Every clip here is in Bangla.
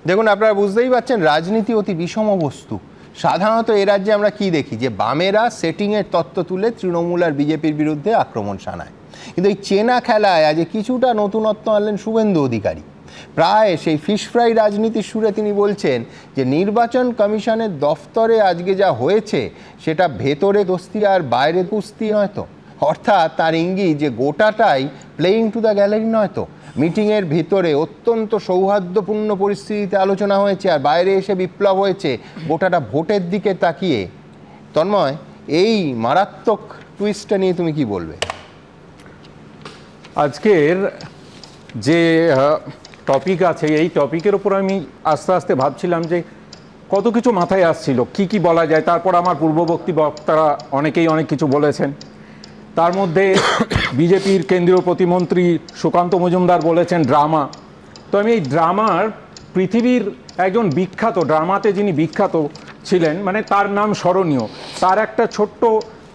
দেখুন, আপনারা বুঝতেই পারছেন রাজনীতি অতি বিষম বস্তু। সাধারণত এ রাজ্যে আমরা কি দেখি, যে বামেরা সেটিংয়ের তত্ত্ব তুলে তৃণমূল আর বিজেপির বিরুদ্ধে আক্রমণ শানায়। কিন্তু এই চেনা খেলায় আজ কিছুটা নতুনত্ব আনলেন শুভেন্দু অধিকারী। প্রায় সেই ফিশ ফ্রাই রাজনীতির সুরে তিনি বলছেন যে নির্বাচন কমিশনের দফতরে আজকে যা হয়েছে সেটা ভেতরে দোস্তি আর বাইরে কুস্তি নয়তো। অর্থাৎ তার ইঙ্গিত যে গোটাটাই প্লেয়িং টু দ্য গ্যালারি নয়তো। মিটিংয়ের ভিতরে অত্যন্ত সৌহার্দ্যপূর্ণ পরিস্থিতিতে আলোচনা হয়েছে আর বাইরে এসে বিপ্লব হয়েছে গোটাটা ভোটের দিকে তাকিয়ে। তন্ময়, এই মারাত্মক টুইস্টটা নিয়ে তুমি কি বলবে? আজকের যে টপিক আছে এই টপিকের উপর আমি আস্তে আস্তে ভাবছিলাম যে কত কিছু মাথায় আসছিল, কি কি বলা যায়। তারপর আমার পূর্ববর্তী বক্তারা অনেকেই অনেক কিছু বলেছেন। তার মধ্যে বিজেপির কেন্দ্রীয় প্রতিমন্ত্রী সুকান্ত মজুমদার বলেছেন ড্রামা। তো আমি এই ড্রামার, পৃথিবীর একজন বিখ্যাত ড্রামাতে যিনি বিখ্যাত ছিলেন, মানে তার নাম স্মরণীয়, তার একটা ছোট্ট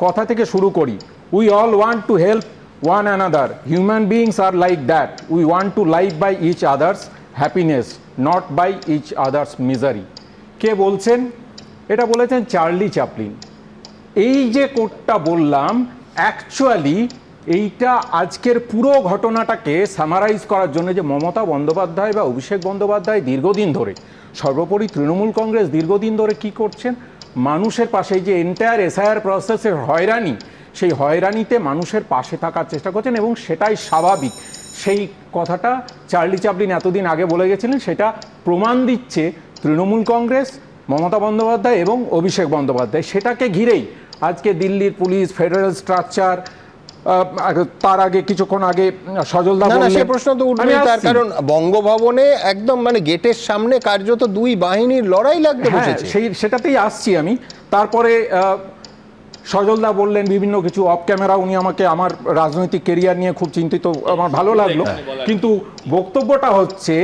কথা থেকে শুরু করি। We all want to help one another. Human beings are like that. We want to live by each other's happiness, not by each other's misery. কে বলছেন? এটা বলেছেন চার্লি চ্যাপলিন। এই যে কোটটা বললাম, অ্যাকচুয়ালি এইটা আজকের পুরো ঘটনাটাকে সামারাইজ করার জন্য যে মমতা বন্দ্যোপাধ্যায় বা অভিষেক বন্দ্যোপাধ্যায় দীর্ঘদিন ধরে, সর্বোপরি তৃণমূল কংগ্রেস দীর্ঘদিন ধরে কি করছেন, মানুষের পাশে যে এন্টায়ার এসআইআর প্রসেসের হয়রানি, সেই হয়রানিতে মানুষের পাশে থাকার চেষ্টা করছেন এবং সেটাই স্বাভাবিক। সেই কথাটা চার্লি চ্যাপলিন এতদিন আগে বলে গেছিলেন, সেটা প্রমাণ দিচ্ছে তৃণমূল কংগ্রেস, মমতা বন্দ্যোপাধ্যায় এবং অভিষেক বন্দ্যোপাধ্যায়। সেটাকে ঘিরেই আজকে দিল্লির পুলিশ, ফেডারেল স্ট্রাকচার, তার আগে কিছুক্ষণ আগে সজলদা বললেন, সে প্রশ্ন তো উঠবেই, তার কারণ বঙ্গভবনে একদম মানে গেটের সামনে কার্যত দুই বাহিনীর লড়াই লাগতে বসেছে। সেটাতেই আসছি আমি। তারপরে সজলদা বললেন বিভিন্ন কিছু অফ ক্যামেরা, উনি আমাকে আমার রাজনৈতিক কেরিয়ার নিয়ে খুব চিন্তিত, আমার ভালো লাগলো। কিন্তু বক্তব্যটা হচ্ছে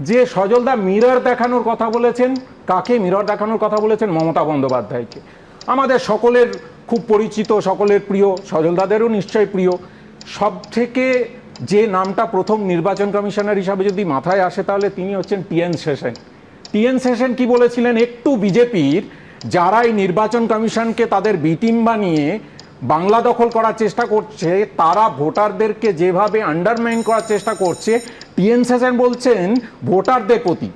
যে সজলদা মিরর দেখানোর কথা বলেছেন। কাকে মিরর দেখানোর কথা বলেছেন? মমতা বন্দ্যোপাধ্যায়কে। আমাদের সকলের খুব পরিচিত, সকলের প্রিয়, সজলদাদেরও নিশ্চয়ই প্রিয়। সব থেকে যে নামটা প্রথম নির্বাচন কমিশনার হিসাবে যদি মাথায় আসে তাহলে তিনি হচ্ছেন টিএন সেশন। টিএন সেশন কি বলেছিলেন? একটু বিজেপির যারা এই নির্বাচন কমিশনকে তাদের বি টিম বানিয়ে বাংলা দখল করার চেষ্টা করছে, তারা ভোটারদেরকে যেভাবে আন্ডারমাইন করার চেষ্টা করছে, টিএন সেশন বলছেন ভোটারদের প্রতি,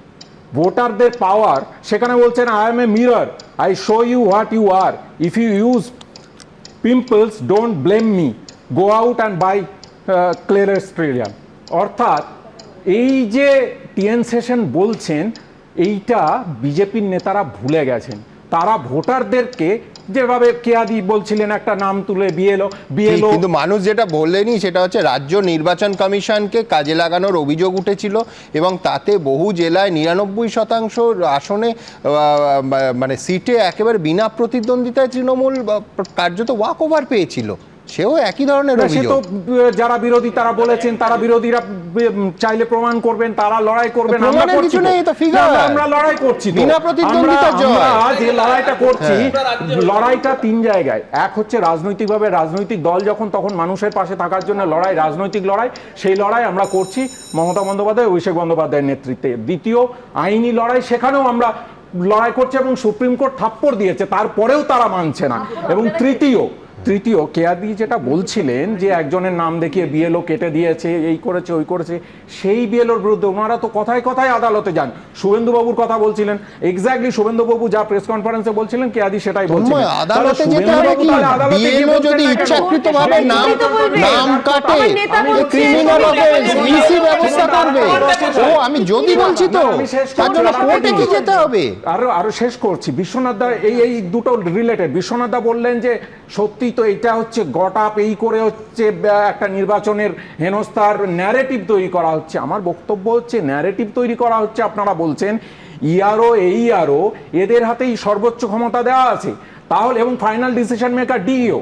ভোটারদের পাওয়ার, সেখানে বলছেন I am a mirror, I show you what you are, if you use pimples don't blame me, go out and buy clear Australian. অর্থাৎ এই যে টিএন সেশন বলছেন, এইটা বিজেপির নেতারা ভুলে গেছেন। তারা ভোটারদেরকে যেভাবে কেয়াদি বলছিলেন একটা নাম তুলে বিএলও, কিন্তু মানুষ যেটা বললেনি সেটা হচ্ছে রাজ্য নির্বাচন কমিশনকে কাজে লাগানোর অভিযোগ উঠেছিল এবং তাতে বহু জেলায় ৯৯% আসনে মানে সিটে একেবারে বিনা প্রতিদ্বন্দ্বিতায় তৃণমূল কার্যত ওয়াক ওভার পেয়েছিল। সেও একই ধরনের অভিযোগ। যারা বিরোধী তারা বলেছেন, তারা বিরোধীরা চাইলে প্রমাণ করবেন, তারা লড়াই করবেন। আমরা লড়াই করছি, যে লড়াইটা করছি, লড়াইটা তিন জায়গায়। এক হচ্ছে রাজনৈতিকভাবে, রাজনৈতিক দল যখন তখন মানুষের পাশে থাকার জন্য লড়াই, রাজনৈতিক লড়াই, সেই লড়াই আমরা করছি মমতা বন্দ্যোপাধ্যায়, অভিষেক বন্দ্যোপাধ্যায়ের নেতৃত্বে। দ্বিতীয় আইনি লড়াই, সেখানেও আমরা লড়াই করছি এবং সুপ্রিম কোর্ট থাপ্পড় দিয়েছে, তারপরেও তারা মানছে না। এবং তৃতীয় কেয়াদি যেটা বলছিলেন যে একজনের নাম দেখিয়ে বিএলও কেটে দিয়েছে, এই করেছে ওই করেছে, সেই বিএলওর বিরুদ্ধে ওনারা তো কথায় কথায় আদালতে যান। শুভেন্দুবাবুর কথা বলছিলেন, এক্স্যাক্টলি শুভেন্দুবাবু যা প্রেস কনফারেন্সে বলছিলেন, কেয়াদি সেটাই বলছিলেন। আদালতে যেতে হবে কি? বিএলও যদি ইচ্ছাকৃতভাবে নাম কাটে, ক্রিমিনাল অফেন্স, ইসি ব্যবস্থা করবে। ও আমি যদি বলছি তো তার জন্য কোর্টে কি যেতে হবে? আরো শেষ করছি। বিশ্বনাথ দা এই দুটো রিলেটেড। বিশ্বনাথ দা বললেন যে সত্যি তো এটা হচ্ছে গট-আপ, এই করে হচ্ছে একটা নির্বাচনের হেনস্থার ন্যারেটিভ তৈরি করা হচ্ছে। আমার বক্তব্য হচ্ছে ন্যারেটিভ তৈরি করা হচ্ছে, আপনারা বলছেন ইআরও, এইআরও, এদের হাতেই সর্বোচ্চ ক্ষমতা দেওয়া আছে তাহলে, এবং ফাইনাল ডিসিশন মেকার ডিইও,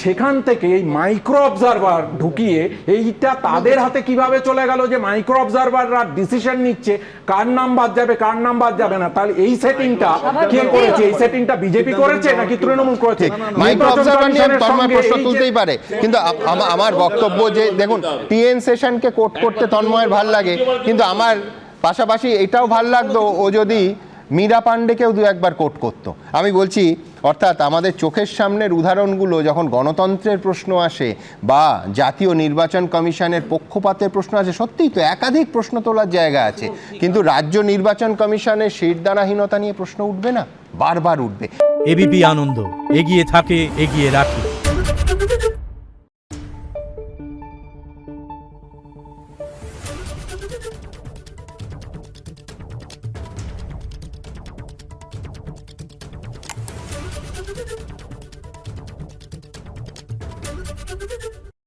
সেখান থেকে এই মাইক্রো অবজারভার ঢুকিয়ে এইটা তাদের হাতে কিভাবে চলে গেল যে মাইক্রো অবজারভাররা ডিসিশন নিচ্ছে কার নাম বাদ যাবে কার নাম বাদ যাবে না। তাহলে এই সেটিংটা কে করেছে? এই সেটিংটা বিজেপি করেছে নাকি তৃণমূল করেছে? মাইক্রো অবজারভার নিয়ে তন্ময় প্রশ্ন তুলতেই পারে, কিন্তু আমার বক্তব্য যে দেখুন, টিএন সেশনকে কোট করতে তন্ময়ের ভাল লাগে, কিন্তু আমার পাশাপাশি এটাও ভাল লাগতো ও যদি মীরা পাণ্ডেকেও দু একবার কোট করতো। আমি বলছি অর্থাৎ আমাদের চোখের সামনের উদাহরণগুলো যখন গণতন্ত্রের প্রশ্ন আসে বা জাতীয় নির্বাচন কমিশনের পক্ষপাতের প্রশ্ন আসে, সত্যিই তো একাধিক প্রশ্ন তোলার জায়গা আছে, কিন্তু রাজ্য নির্বাচন কমিশনের শিরদাঁড়াহীনতা নিয়ে প্রশ্ন উঠবে না? বারবার উঠবে। এবিপি আনন্দ, এগিয়ে থাকে, এগিয়ে রাখে।